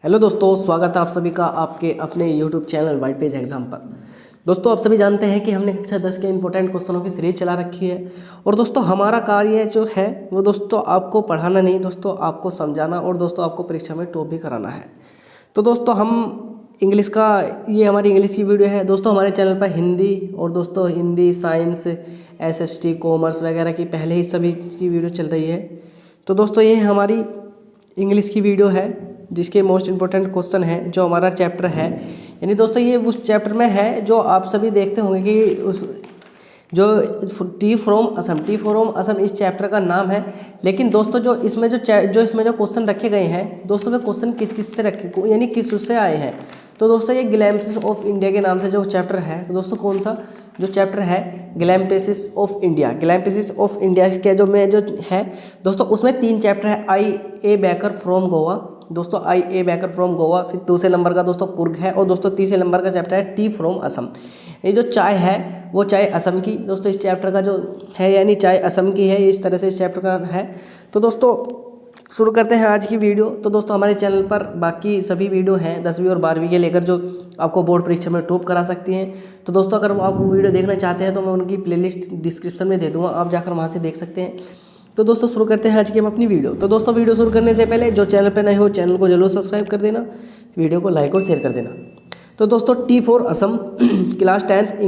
Hello दोस्तों, स्वागत है आप सभी का आपके अपने YouTube channel white page exam पर। दोस्तों, आप सभी जानते हैं कि हमने कक्षा 10 के इंपॉर्टेंट क्वेश्चनों की सीरीज चला रखी है। और दोस्तों, हमारा कार्य जो है वो दोस्तों आपको पढ़ाना नहीं, दोस्तों आपको समझाना और दोस्तों आपको परीक्षा में टॉप भी कराना है। तो दोस्तों हम इंग्लिश का ये हमारी इंग्लिश की वीडियो है। दोस्तों हमारे चैनल पर हिंदी और दोस्तों हिंदी, साइंस, एसएसटी, कॉमर्स वगैरह की पहले ही सभी की वीडियो चल रही है। तो दोस्तों ये हमारी इंग्लिश की वीडियो है जिसके मोस्ट इम्पोर्टेंट क्वेश्चन है जो हमारा चैप्टर है। यानी दोस्तों ये उस चैप्टर में है जो आप सभी देखते होंगे कि उस जो टी फ्रॉम असम इस चैप्टर का नाम है। लेकिन दोस्तों जो इसमें जो क्वेश्चन रखे गए हैं दोस्तों, वे क्वेश्चन किस किस से रखे यानी किस उससे आए हैं। तो दोस्तों ये ग्लैम्प्सेस ऑफ इंडिया के नाम से जो चैप्टर है, तो दोस्तों कौन सा जो चैप्टर है, ग्लैम्प्सेस ऑफ इंडिया के जो है दोस्तों, उसमें 3 चैप्टर है। आई ए बैकर फ्रॉम गोवा, दोस्तों आई ए बैकर फ्रॉम गोवा, फिर दूसरे नंबर का दोस्तों कुर्ग है, और दोस्तों तीसरे नंबर का चैप्टर है टी फ्रॉम असम। ये जो चाय है वो चाय असम की, दोस्तों इस चैप्टर का जो है यानी चाय असम की है, इस तरह से इस चैप्टर का है। तो दोस्तों शुरू करते हैं आज की वीडियो। तो दोस्तों हमारे चैनल पर बाकी सभी वीडियो हैं 10वीं और 12वीं के लेकर जो आपको बोर्ड परीक्षा में टॉप करा सकती हैं। तो दोस्तों अगर आप वो वीडियो देखना चाहते हैं तो मैं उनकी प्लेलिस्ट डिस्क्रिप्शन में दे दूँगा, आप जाकर वहाँ से देख सकते हैं। तो दोस्तों शुरू करते हैं आज की हम अपनी वीडियो। तो दोस्तों वीडियो शुरू करने से पहले जो चैनल पर नए हो चैनल को जरूर सब्सक्राइब कर देना, वीडियो को लाइक और शेयर कर देना। तो दोस्तों T for Assam class 10th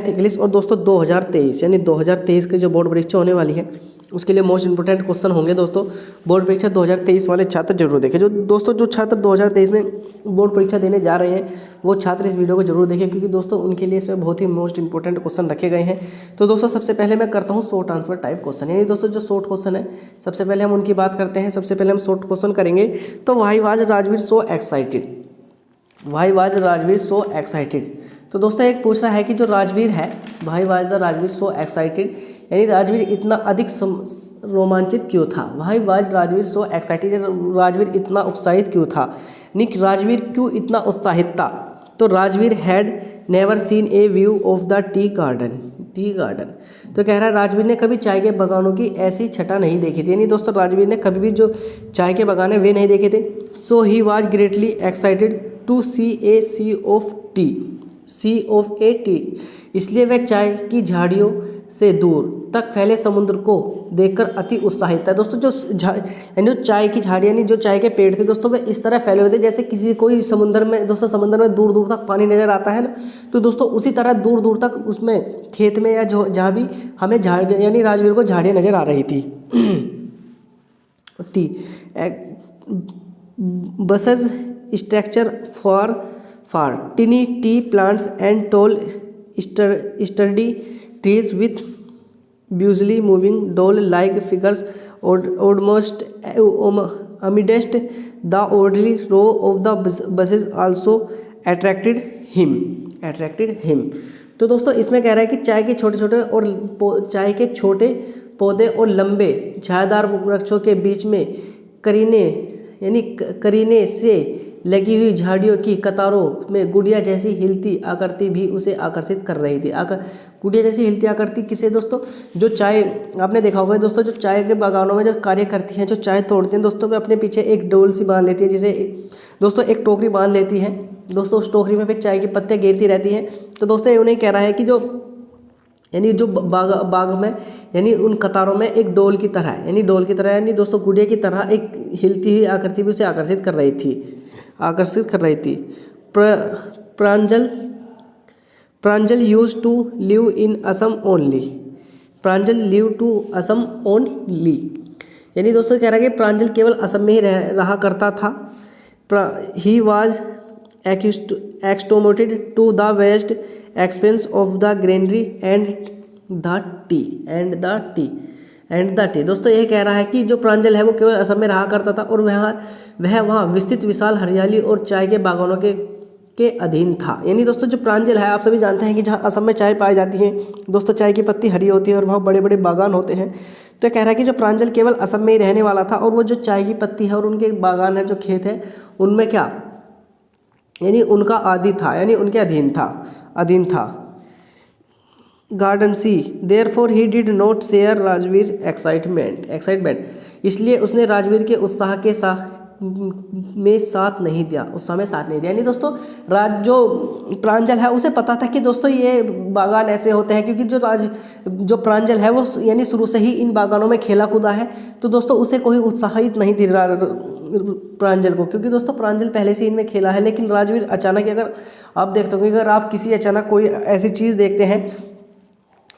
English और दोस्तों 2023 यानी 2023 की जो बोर्ड परीक्षा होने वाली है उसके लिए मोस्ट इंपोर्टेंट क्वेश्चन होंगे। दोस्तों बोर्ड परीक्षा 2023 वाले छात्र जरूर देखें। जो छात्र 2023 में बोर्ड परीक्षा देने जा रहे हैं वो छात्र इस वीडियो को जरूर देखें, क्योंकि दोस्तों उनके लिए इसमें बहुत ही मोस्ट इंपोर्टेंट क्वेश्चन रखे गए हैं। तो दोस्तों सबसे पहले मैं करता हूँ शॉर्ट आंसर टाइप क्वेश्चन, यानी दोस्तों जो शॉर्ट क्वेश्चन है सबसे पहले हम उनकी बात करते हैं। सबसे पहले हम शॉर्ट क्वेश्चन करेंगे। तो why was Rajveer so excited, तो दोस्तों एक पूछ रहा है कि जो राजवीर है, why was the Rajveer so excited, यानी राजवीर इतना अधिक रोमांचित क्यों था। Why was Rajveer so excited, Rajveer इतना उत्साहित क्यों था, यानी राजवीर क्यों इतना उत्साहित था। तो Rajveer had never seen A view of the tea garden. तो कह रहा है राजवीर ने कभी चाय के बागानों की ऐसी छटा नहीं देखी थी, यानी दोस्तों राजवीर ने कभी भी जो चाय के बागान है वे नहीं देखे थे। So he was greatly excited to see a sea of a tea, इसलिए वह चाय की झाड़ियों से दूर तक फैले समुद्र को देखकर अति उत्साहित था। दोस्तों जो यानी चाय की झाड़ी यानी जो चाय के पेड़ थे दोस्तों वे इस तरह फैले हुए थे जैसे कोई समुद्र में दोस्तों समुद्र में दूर दूर तक पानी नजर आता है ना, तो दोस्तों उसी तरह दूर दूर तक उसमें खेत में या जहाँ भी हमें झाड़ यानी राजवीर को झाड़ियाँ नजर आ रही थी। Tea bushes structure for tiny tea plants and tall sturdy trees with busily moving doll like figures almost amidst the orderly row of the buses also attracted him। तो दोस्तों इसमें कह रहा है कि चाय के छोटे पौधे और लंबे छायादार वृक्षों के बीच में करीने से लगी हुई झाड़ियों की कतारों में गुड़िया जैसी हिलती आकृति भी उसे आकर्षित कर रही थी। गुड़िया जैसी हिलती आकृति किसे दोस्तों, जो चाय आपने देखा होगा दोस्तों, जो चाय के बागानों में जो कार्य करती हैं, जो चाय तोड़ती हैं दोस्तों, वे अपने पीछे एक डोल सी बांध लेती है, जिसे दोस्तों एक टोकरी बांध लेती है दोस्तों, उस टोकरी में फिर चाय के पत्ते घेरती रहती हैं। तो दोस्तों उन्हें कह रहा है कि जो बाग में यानी उन कतारों में एक डोल की तरह यानी दोस्तों गुड़िया की तरह एक हिलती हुई आकृति भी उसे आकर्षित कर रही थी। Pranjal used to live in Assam only, यानी दोस्तों कह रहा है कि प्रांजल केवल असम में ही रहा करता था। He was accustomed to the vast expanse of the greenery and the tea. दोस्तों यह कह रहा है कि जो प्रांजल है वो केवल असम में रहा करता था और वह वहाँ विस्तृत विशाल हरियाली और चाय के बागानों के अधीन था। यानी दोस्तों जो प्रांजल है आप सभी जानते हैं कि जहाँ असम में चाय पाई जाती है दोस्तों, चाय की पत्ती हरी होती है और वहाँ बड़े बड़े बागान होते हैं। तो कह रहा है कि जो प्रांजल केवल असम में ही रहने वाला था और वो जो चाय की पत्ती है और उनके बागान है, जो खेत है, उनमें क्या यानी उनका आदि था, यानी उनके अधीन था। Garden see therefore he did not share Rajveer excitement, इसलिए उसने राजवीर के उत्साह में साथ नहीं दिया, उत्साह में साथ नहीं दिया। यानी दोस्तों जो प्रांजल है उसे पता था कि दोस्तों ये बागान ऐसे होते हैं, क्योंकि जो प्रांजल है वो यानी शुरू से ही इन बागानों में खेला कूदा है। तो दोस्तों उसे कोई उत्साहित नहीं दे रहा प्रांजल को, क्योंकि दोस्तों प्रांजल पहले से इनमें खेला है। लेकिन राजवीर अचानक, अगर आप देखते हो कि अगर आप किसी अचानक कोई ऐसी चीज़ देखते हैं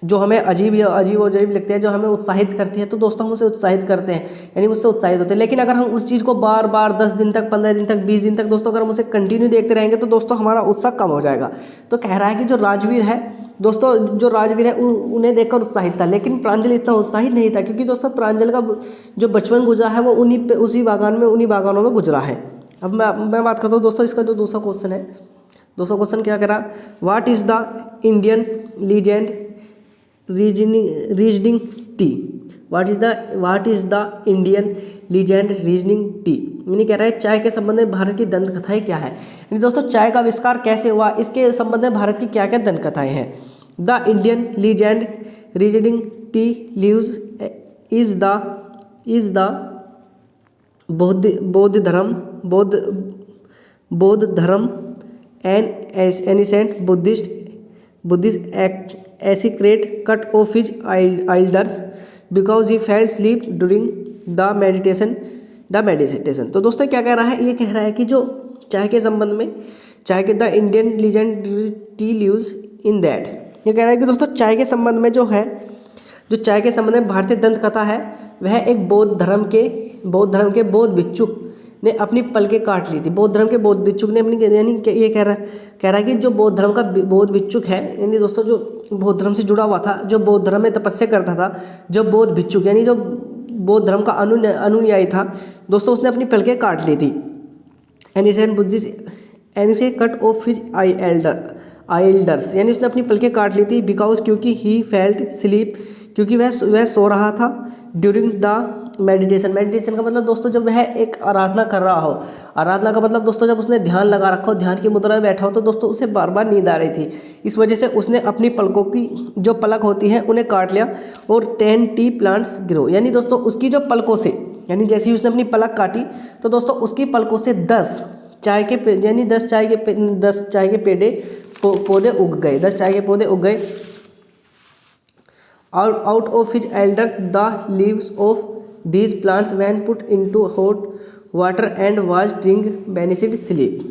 जो हमें अजीब लगती है, जो हमें उत्साहित करती है, तो दोस्तों हम उसे उत्साहित करते हैं, यानी उससे उत्साहित होते हैं। लेकिन अगर हम उस चीज़ को बार बार 10 दिन तक, 15 दिन तक, 20 दिन तक दोस्तों अगर हम उसे कंटिन्यू देखते रहेंगे तो दोस्तों हमारा उत्साह कम हो जाएगा। तो कह रहा है कि जो राजवीर है दोस्तों, जो राजवीर है उन्हें देखकर उत्साहित था, लेकिन प्रांजल इतना उत्साहित नहीं था, क्योंकि दोस्तों प्रांजल का जो बचपन गुजरा है वो उन्हीं बागानों में गुजरा है। अब मैं बात करता हूँ दोस्तों इसका जो दूसरा क्वेश्चन है। दूसरा क्वेश्चन क्या करा, what is the Indian legend reasoning T. What is the Indian legend reasoning T, यानी कह रहा है चाय के संबंध में भारत की दंत कथाएँ क्या है। यानी दोस्तों चाय का आविष्कार कैसे हुआ, इसके संबंध में भारत की क्या क्या दंत कथाएँ हैं। The Indian legend reasoning tea leaves is the बौद्ध धर्म and ancient Buddhist execrate cut off his elders because he fell asleep during the meditation। तो दोस्तों क्या कह रहा है, ये कह रहा है कि जो चाय के संबंध में, चाय के the Indian legend T leaves in that, ये कह रहा है कि दोस्तों चाय के संबंध में जो चाय के संबंध में भारतीय दंत कथा है वह एक बौद्ध धर्म के बौद्ध भिक्षुक ने अपनी पलकें काट ली थी। बौद्ध धर्म के बौद्ध भिक्षुक ने अपनी, यानी ये कह रहा है कि जो बौद्ध धर्म का बौद्ध भिक्षुक है, यानी दोस्तों जो बौद्ध धर्म से जुड़ा हुआ था, जो बौद्ध धर्म में तपस्या करता था, जो बौद्ध भिक्षुक यानी जो बौद्ध धर्म का अनुयायी था दोस्तों, उसने अपनी पलकें काट ली थी। एनिसे कट ऑफ हिज एल्डर्स, यानी उसने अपनी पलकें काट ली थी। बिकॉज क्योंकि ही फेल्ट स्लीप, क्योंकि वह सो रहा था। ड्यूरिंग द मेडिटेशन का मतलब दोस्तों जब वह एक आराधना कर रहा हो, आराधना का मतलब दोस्तों जब उसने ध्यान लगा रखा हो, ध्यान की मुद्रा में बैठा हो, तो दोस्तों उसे बार बार नींद आ रही थी। इस वजह से उसने अपनी पलकों की जो पलक होती हैं उन्हें काट लिया और 10 टी प्लांट्स ग्रो, यानी दोस्तों उसकी जो पलकों से, यानी जैसे ही उसने अपनी पलक काटी तो दोस्तों उसकी पलकों से 10 चाय के पौधे उग गए, 10 चाय के पौधे उग गए। Out of his elders the leaves of these plants when put into hot water and was drink banished sleep।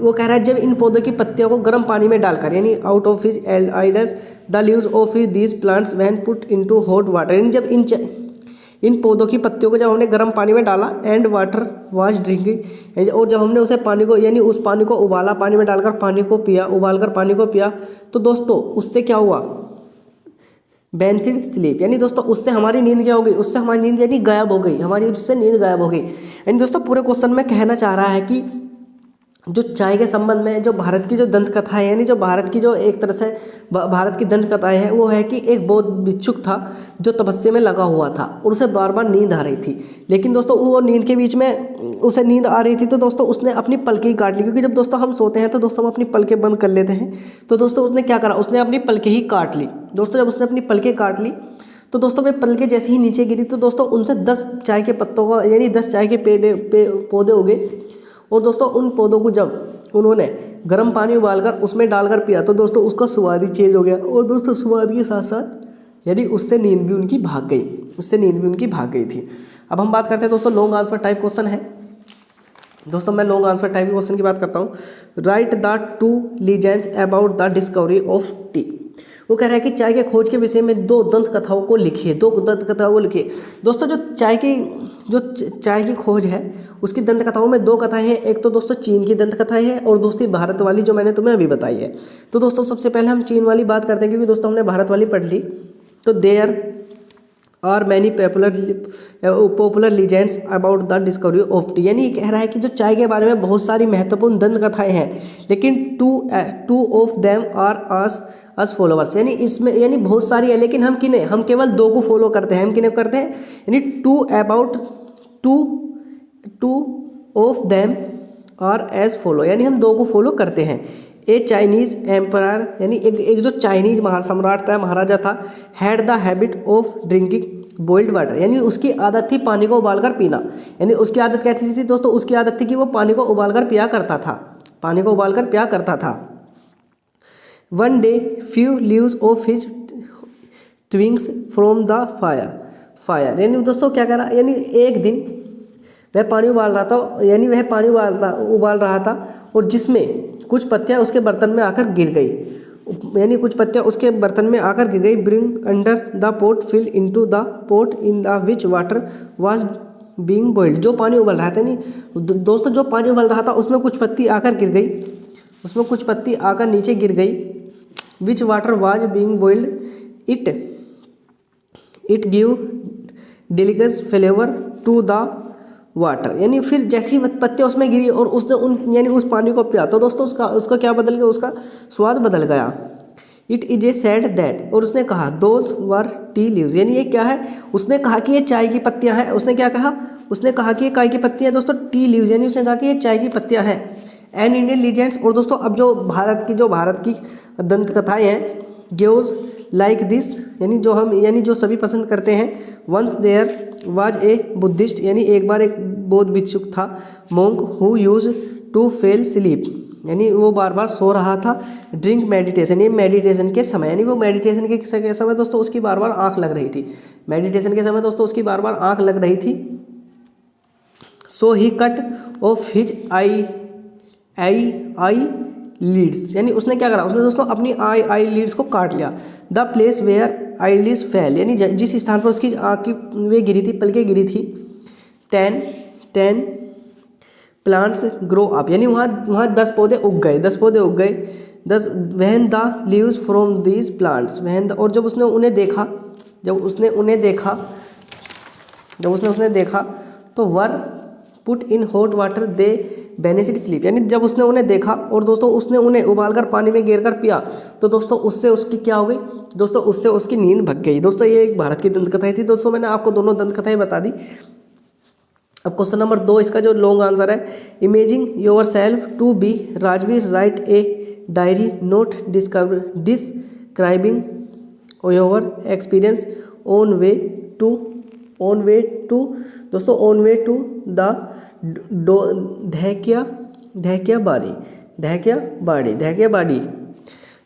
वो कह रहा है जब इन पौधों की पत्तियों को गर्म पानी में डालकर, यानी out of his elders the leaves of these plants when put into hot water, यानी जब इन पौधों की पत्तियों को जब हमने गर्म पानी में डाला, एंड वाटर वाज ड्रिंकिंग, और जब हमने उसे पानी को, यानी उस पानी को उबाला, पानी में डालकर पानी को पिया, उबालकर पानी को पिया, तो दोस्तों उससे क्या हुआ, बेनिफिट स्लीप, यानी दोस्तों उससे हमारी नींद क्या हो गई, उससे हमारी नींद यानी गायब हो गई, हमारी उससे नींद गायब हो गई। यानी दोस्तों पूरे क्वेश्चन में कहना चाह रहा है कि जो चाय के संबंध में जो भारत की जो दंत कथाएं, यानी जो भारत की जो एक तरह से भारत की दंत कथाएं हैं, वो है कि एक बौद्ध भिक्षुक था जो तपस्या में लगा हुआ था और उसे बार बार नींद आ रही थी। लेकिन दोस्तों वो नींद के बीच में उसे नींद आ रही थी, तो दोस्तों उसने अपनी पलकें काट ली, क्योंकि जब दोस्तों हम सोते हैं तो दोस्तों हम अपनी पलकें बंद कर लेते हैं। तो दोस्तों उसने क्या करा, उसने अपनी पलकें ही काट ली। दोस्तों जब उसने अपनी पलकें काट ली तो दोस्तों वे पलकें जैसे ही नीचे गिरी तो दोस्तों उनसे 10 चाय के पत्तों का, यानी 10 चाय के पौधे उगे। और दोस्तों उन पौधों को जब उन्होंने गर्म पानी उबालकर उसमें डालकर पिया तो दोस्तों उसका स्वाद ही चेंज हो गया, और दोस्तों स्वाद के साथ साथ यानी उससे नींद भी उनकी भाग गई थी। अब हम बात करते हैं दोस्तों लॉन्ग आंसर टाइप क्वेश्चन है। दोस्तों मैं लॉन्ग आंसर टाइप क्वेश्चन की बात करता हूँ। Right the 2 legends about the discovery of T. वो कह रहा है कि चाय के खोज के विषय में 2 दंत कथाओं को लिखिए, 2 दंत कथाओं को लिखिए। दोस्तों जो चाय की खोज है उसकी दंत कथाओं में 2 कथाएं हैं। एक तो दोस्तों चीन की दंत कथाएं हैं और दूसरी भारत वाली जो मैंने तुम्हें अभी बताई है। तो दोस्तों सबसे पहले हम चीन वाली बात करते हैं, क्योंकि दोस्तों हमने भारत वाली पढ़ ली। तो there are many popular legends about the discovery of tea, यानी ये कह रहा है कि जो चाय के बारे में बहुत सारी महत्वपूर्ण दंत कथाएं हैं, लेकिन two of them are as followers, यानी इसमें यानी बहुत सारी है लेकिन हम केवल 2 को फॉलो करते हैं। हम किन्हें करते हैं, यानी two of them are as follow, यानी हम 2 को फॉलो करते हैं। ए चाइनीज एम्परर, यानी एक जो चाइनीज सम्राट था, महाराजा था, had the habit of drinking boiled water, यानी उसकी आदत थी पानी को उबालकर पीना। यानी उसकी आदत कैसी थी दोस्तों, उसकी आदत थी कि वो पानी को उबालकर पिया करता था, पानी को उबालकर पिया करता था। One day few leaves of his twigs from the fire, यानी दोस्तों क्या करा, यानी एक दिन वह पानी उबाल रहा था, यानी वह पानी उबाल रहा था और जिसमें कुछ पत्तियां उसके बर्तन में आकर गिर गई, यानी कुछ पत्तियां उसके बर्तन में आकर गिर गई। Bring under the pot fell into the pot in the which water was being boiled, जो पानी उबल रहा था, यानी दोस्तों जो पानी उबल रहा था उसमें कुछ पत्ती आकर गिर गई, उसमें कुछ पत्ती आकर नीचे गिर गई। Which water was being boiled it give delicious flavour to the water, यानी फिर जैसी पत्ते उसमें गिरी और उसने यानी उस पानी को पिया तो दोस्तों उसका क्या बदल गया, उसका स्वाद बदल गया। It is a sad that, और उसने कहा दोज वर टी लीव्स, यानी ये क्या है, उसने कहा कि ये चाय की पत्तियां हैं। उसने क्या कहा, उसने कहा कि ये चाय की पत्तियां दोस्तों, टी लीव्स, यानी उसने कहा कि ये चाय की पत्तियां हैं। एंड इंडियन लीजेंड्स, और दोस्तों अब जो भारत की दंत कथाएं हैं, गिव्स लाइक दिस, यानी जो सभी पसंद करते हैं। Once there was a Buddhist, यानी एक बार एक बौद्ध भिक्षुक था। Monk who use to fall sleep, यानी वो बार बार सो रहा था। ड्रिंक मेडिटेशन, ये मेडिटेशन के समय, यानी वो मेडिटेशन के समय दोस्तों उसकी बार बार आँख लग रही थी, मेडिटेशन के समय दोस्तों उसकी बार बार आँख लग रही थी। सो ही कट ऑफ हिज आई लीड्स, यानी उसने क्या करा, उसने दोस्तों अपनी आई लीड्स को काट लिया। The place where eyelids fell, यानी जिस स्थान पर उसकी आँख की वे गिरी थी, पलकें गिरी थी। 10 प्लांट्स ग्रो अप, यानी वहाँ 10 पौधे उग गए, 10 पौधे उग गए। 10 when the leaves from these plants, और जब उसने उन्हें देखा तो वर put in hot water they benefit sleep, यानी जब उसने उन्हें देखा और दोस्तों उसने उन्हें उबालकर पानी में गिरकर पिया तो दोस्तों उससे उसकी क्या हो गई, दोस्तों उससे उसकी नींद भग गई। दोस्तों ये एक भारत की दंत कथाएं थी दोस्तों, मैंने आपको दोनों दंत कथाएं बता दी। अब क्वेश्चन नंबर 2, इसका जो लॉन्ग आंसर है, imagine yourself to be Rajveer, write a diary note describing your experience on way to the Dhekiabari.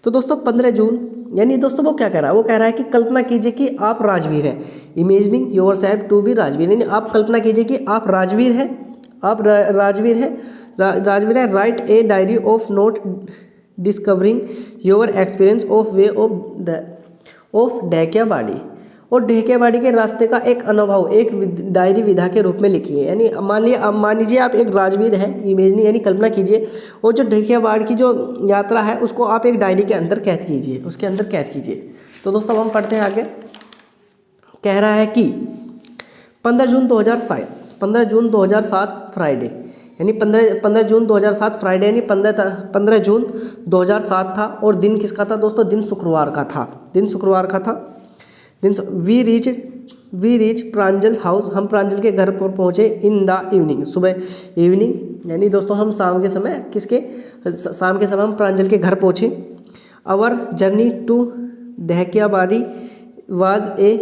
तो दोस्तों 15 जून, यानी दोस्तों वो क्या कह रहा है, वो कह रहा है कि कल्पना कीजिए कि आप राजवीर हैं। Imagining yourself to be Rajveer, यानी आप कल्पना कीजिए कि आप राजवीर हैं, राजवीर है। Write a diary of note discovering your experience of way of Dhekiabari, और ढैक्याबाड़ी के रास्ते का एक अनुभव एक डायरी विधा के रूप में लिखिए। यानी मान लीजिए आप एक राजवीर हैं, इमेजिनी यानी कल्पना कीजिए, और जो ढैक्याबाड़ी की जो यात्रा है उसको आप एक डायरी के अंदर कैद कीजिए, उसके अंदर कैद कीजिए। तो दोस्तों हम पढ़ते हैं आगे। कह रहा है कि 15 जून 2007 फ्राइडे, यानी 15 जून 2007 फ्राइडे, यानी 15 जून 2007 था, और दिन किसका था दोस्तों, दिन शुक्रवार का था। वी रीच प्रांजल हाउस, हम प्रांजल के घर पर पहुँचे। इन द इवनिंग, सुबह इवनिंग, यानी दोस्तों हम शाम के समय हम प्रांजल के घर पहुँचे। Our journey to Dhekiabari was a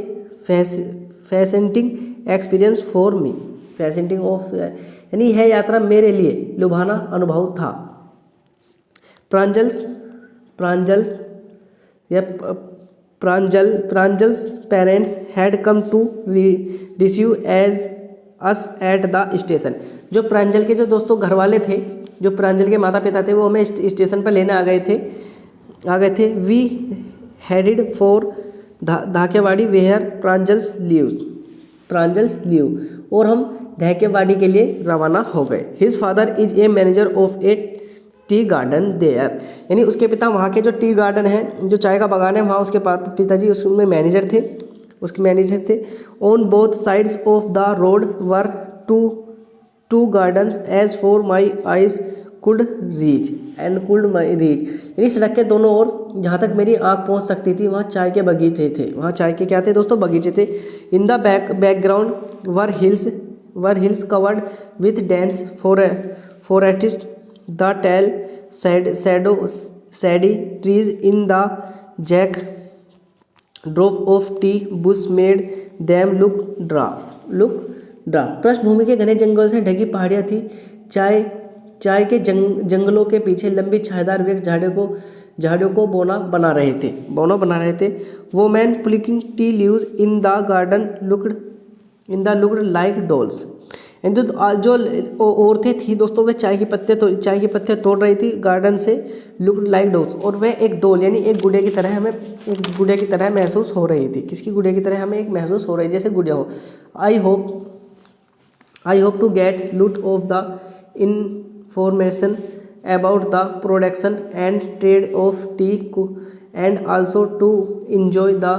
fascinating experience for me, यानी यह यात्रा मेरे लिए लुभाना अनुभव था। Pranjal's parents had come to receive as us at the station, जो प्रांजल के जो दोस्तों घर वाले थे, जो प्रांजल के माता पिता थे, वो हमें स्टेशन पर लेने आ गए थे। We headed for Dhekiabari where Pranjal's live, और हम ढैक्याबाड़ी के लिए रवाना हो गए। His father is a manager of a tea garden there, यानी उसके पिता वहाँ के जो टी गार्डन है, जो चाय का बागान है, वहाँ उसके पिताजी उसमें मैनेजर थे। On both sides of the road were two gardens as far my eyes could reach, यानी सड़क के दोनों ओर जहाँ तक मेरी आँख पहुँच सकती थी वहाँ चाय के बगीचे थे, वहाँ चाय के क्या थे दोस्तों, बगीचे थे। In the background were hills covered with dense forest, the tall shady trees in the drop of tea bush made them look drab. पृष्ठभूमि के घने जंगल से ढकी पहाड़ियाँ थी। चाय के जंगलों के पीछे लंबी छायादार वृक्ष झाड़ियों को बौना बना रहे थे। Women plucking tea leaves in the garden looked like dolls. जो औरतें थी दोस्तों, वे चाय के पत्ते तोड़ रही थी गार्डन से, लुक्ड लाइक डॉल्स, और वह एक डॉल यानी एक गुड़िया की तरह महसूस हो रही थी। किसकी गुड़िया की तरह हमें एक महसूस हो रही है, जैसे गुड़िया हो। आई होप टू गेट लूट of the information about the production and trade of tea and also to enjoy the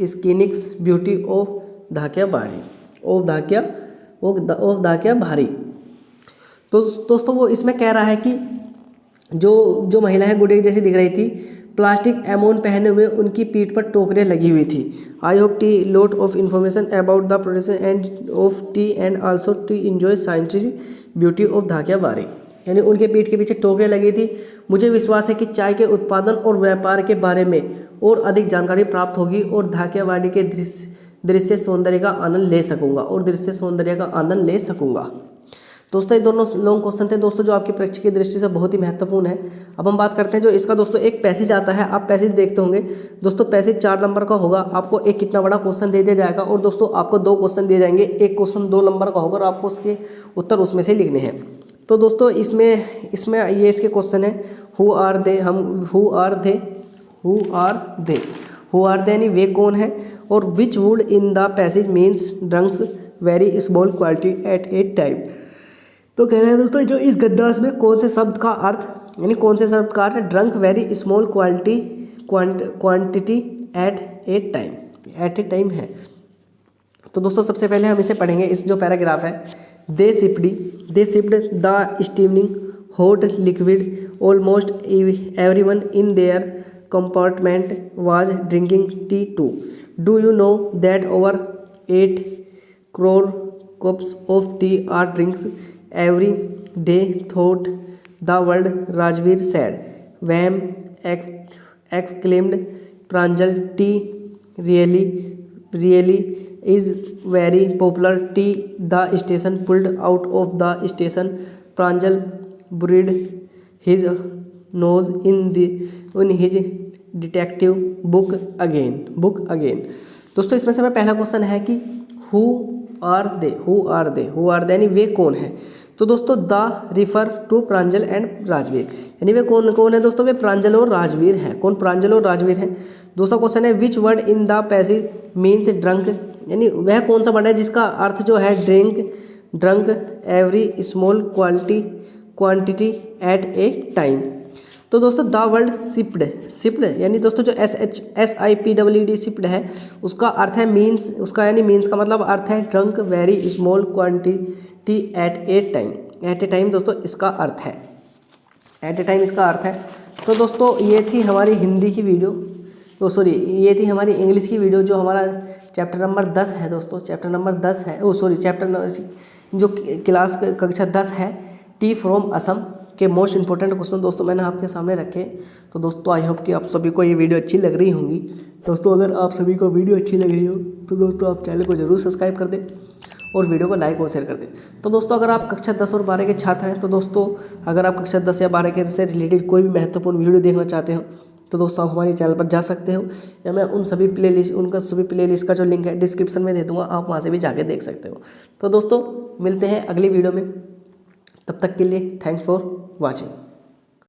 scenic beauty of धाकिया बारी। तो दोस्तों वो इसमें कह रहा है कि जो महिला है गुड़िया जैसी दिख रही थी, प्लास्टिक एमोन पहने हुए उनकी पीठ पर टोकरियाँ लगी हुई थी। I hope to lot of information about the production and of tea and also to enjoy scientific beauty of Dhekiabari, यानी उनके पीठ के पीछे टोकरियाँ लगी थी। मुझे विश्वास है कि चाय के उत्पादन और व्यापार के बारे में और अधिक जानकारी प्राप्त होगी और धाकियावाड़ी के दृश्य सौंदर्य का आनंद ले सकूंगा। दोस्तों ये दोनों लॉन्ग क्वेश्चन थे दोस्तों, जो आपकी परीक्षा की दृष्टि से बहुत ही महत्वपूर्ण है। अब हम बात करते हैं जो इसका दोस्तों एक पैसेज आता है, आप पैसेज देखते होंगे दोस्तों। पैसेज 4 नंबर का होगा, आपको एक कितना बड़ा क्वेश्चन दे दिया जाएगा और दोस्तों आपको 2 क्वेश्चन दिए जाएंगे। एक क्वेश्चन 2 नंबर का होगा और आपको उसके उत्तर उसमें से लिखने हैं। तो दोस्तों इसमें ये इसके क्वेश्चन है, हु आर दे यानी वे कौन है, और which would in the passage means drunks very small quality eight A time. तो कह रहे हैं दोस्तों जो इस गद्दास में कौन से शब्द का अर्थ है drunk very small quantity eight ए टाइम है। तो दोस्तों सबसे पहले हम इसे पढ़ेंगे। इस जो पैराग्राफ है, they sipped the steaming hot liquid almost everyone in their compartment was drinking tea too. Do you know that over 8 crore cups of tea are drinks every day throughout the world? Rajveer said. Wham! Exclaimed Pranjal. Tea really is very popular. Tea. The station pulled out of the station. Pranjal buried his nose in his detective book again. दोस्तों इसमें से हमें पहला question है कि who are they यानी वे कौन है। तो दोस्तों the refer to Pranjal and Rajveer, यानी वे कौन है दोस्तों, वे प्रांजल और राजवीर हैं। कौन प्रांजल और राजवीर हैं। दूसरा क्वेश्चन है which word in the passage means drunk, यानी वह कौन सा वर्ड है जिसका अर्थ जो है drunk every small quantity eight ए टाइम। तो दोस्तों द वर्ड सिप्ड यानी दोस्तों जो SIPD सिप्ड है उसका अर्थ है मीन्स, उसका यानी मीन्स का मतलब अर्थ है drunk very small quantity eight ए टाइम दोस्तों इसका अर्थ है, एट ए टाइम इसका अर्थ है। तो दोस्तों ये थी हमारी हिंदी की वीडियो, तो सॉरी ये थी हमारी इंग्लिश की वीडियो जो हमारा चैप्टर नंबर 10 है दोस्तों, चैप्टर नंबर 10 है, जो क्लास कक्षा 10 है, टी फ्रॉम असम के मोस्ट इंपॉर्टेंट क्वेश्चन दोस्तों मैंने आपके सामने रखे। तो दोस्तों आई होप कि आप सभी को ये वीडियो अच्छी लग रही होंगी। दोस्तों अगर आप सभी को वीडियो अच्छी लग रही हो तो दोस्तों आप चैनल को जरूर सब्सक्राइब कर दें और वीडियो को लाइक और शेयर कर दें। तो दोस्तों अगर आप कक्षा 10 और 12 के छात्र हैं तो दोस्तों अगर आप कक्षा 10 या 12 के से रिलेटेड कोई भी महत्वपूर्ण वीडियो देखना चाहते हो तो दोस्तों आप हमारे चैनल पर जा सकते हो, या मैं सभी प्लेलिस्ट का जो लिंक है डिस्क्रिप्शन में दे दूँगा, आप वहाँ से भी जाके देख सकते हो। तो दोस्तों मिलते हैं अगली वीडियो में, तब तक के लिए थैंक्स फॉर वॉचिंग।